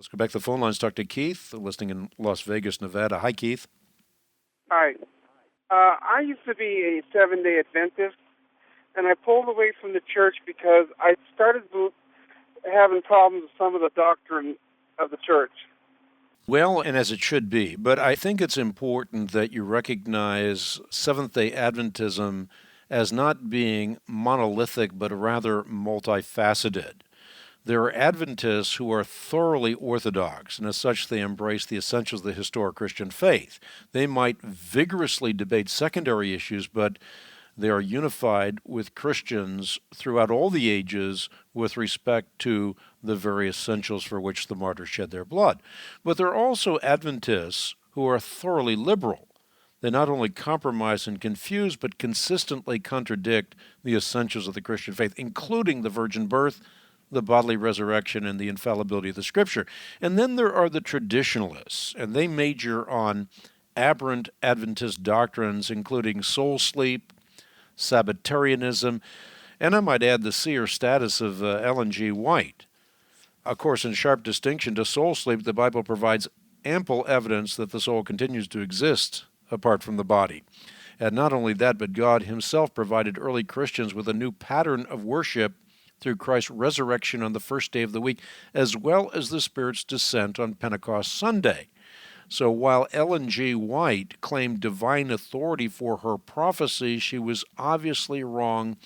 Let's go back to the phone lines, talk to Keith, listening in Las Vegas, Nevada. Hi, Keith. Hi. I used to be a Seventh-day Adventist, and I pulled away from the church because I started having problems with some of the doctrine of the church. Well, and as it should be, but I think it's important that you recognize Seventh-day Adventism as not being monolithic, but rather multifaceted. There are Adventists who are thoroughly orthodox, and as such they embrace the essentials of the historic Christian faith. They might vigorously debate secondary issues, but they are unified with Christians throughout all the ages with respect to the very essentials for which the martyrs shed their blood. But there are also Adventists who are thoroughly liberal. They not only compromise and confuse, but consistently contradict the essentials of the Christian faith, including the virgin birth, the bodily resurrection, and the infallibility of the Scripture. And then there are the traditionalists, and they major on aberrant Adventist doctrines, including soul sleep, Sabbatarianism, and I might add the seer status of Ellen G. White. Of course, in sharp distinction to soul sleep, the Bible provides ample evidence that the soul continues to exist apart from the body. And not only that, but God himself provided early Christians with a new pattern of worship through Christ's resurrection on the first day of the week, as well as the Spirit's descent on Pentecost Sunday. So while Ellen G. White claimed divine authority for her prophecy, she was obviously wrong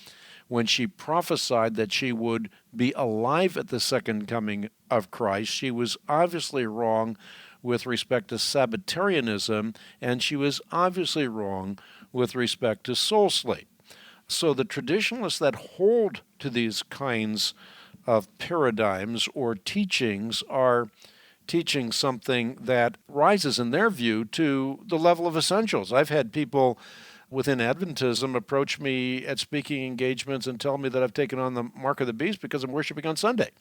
when she prophesied that she would be alive at the second coming of Christ. She was obviously wrong with respect to Sabbatarianism, and she was obviously wrong with respect to soul sleep. So the traditionalists that hold to these kinds of paradigms or teachings are teaching something that rises, in their view, to the level of essentials. I've had people within Adventism approach me at speaking engagements and tell me that I've taken on the mark of the beast because I'm worshiping on Sunday.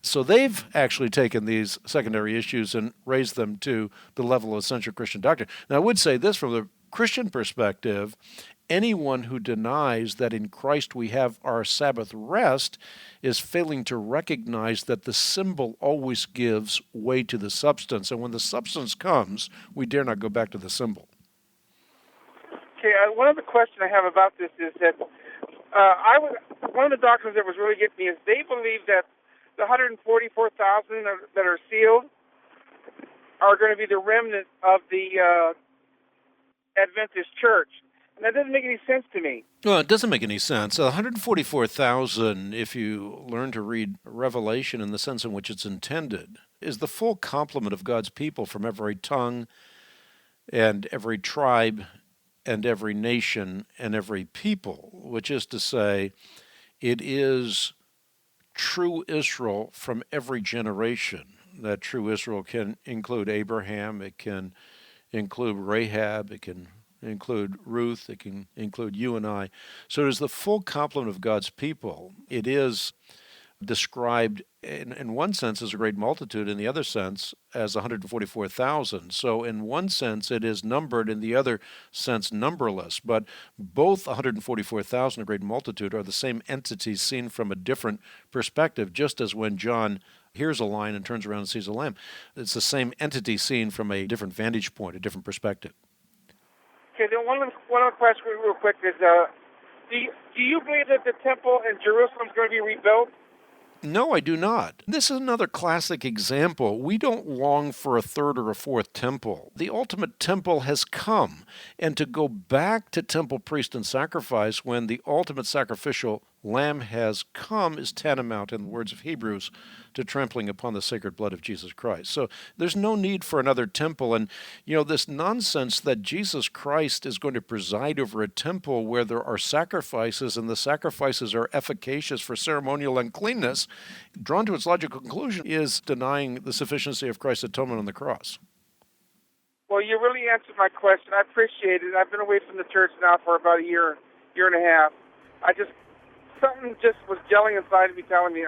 So they've actually taken these secondary issues and raised them to the level of essential Christian doctrine. Now, I would say this from the Christian perspective: anyone who denies that in Christ we have our Sabbath rest is failing to recognize that the symbol always gives way to the substance. And when the substance comes, we dare not go back to the symbol. Okay, one other question I have about this is that one of the doctrines that was really getting me is they believe that the 144,000 that are sealed are going to be the remnant of the Adventist church. And that doesn't make any sense to me. Well, it doesn't make any sense. 144,000, if you learn to read Revelation in the sense in which it's intended, is the full complement of God's people from every tongue and every tribe and every nation and every people, which is to say, it is true Israel from every generation. That true Israel can include Abraham, it can include Rahab, it can include Ruth, it can include you and I. So it is the full complement of God's people. It is described in one sense as a great multitude, in the other sense as 144,000. So in one sense it is numbered, in the other sense numberless. But both 144,000, a great multitude, are the same entity seen from a different perspective, just as when John hears a lion and turns around and sees a lamb. It's the same entity seen from a different vantage point, a different perspective. Okay, then one other question real quick is, do you believe that the temple in Jerusalem is going to be rebuilt? No, I do not. This is another classic example. We don't long for a third or a fourth temple. The ultimate temple has come, and to go back to temple, priest, and sacrifice when the ultimate sacrificial lamb has come is tantamount, in the words of Hebrews, to trampling upon the sacred blood of Jesus Christ. So there's no need for another temple. And, this nonsense that Jesus Christ is going to preside over a temple where there are sacrifices and the sacrifices are efficacious for ceremonial uncleanness, drawn to its logical conclusion, is denying the sufficiency of Christ's atonement on the cross. Well, you really answered my question. I appreciate it. I've been away from the church now for about a year and a half. Something just was gelling inside of me telling me,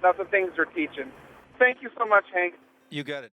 not the things they're teaching. Thank you so much, Hank. You got it.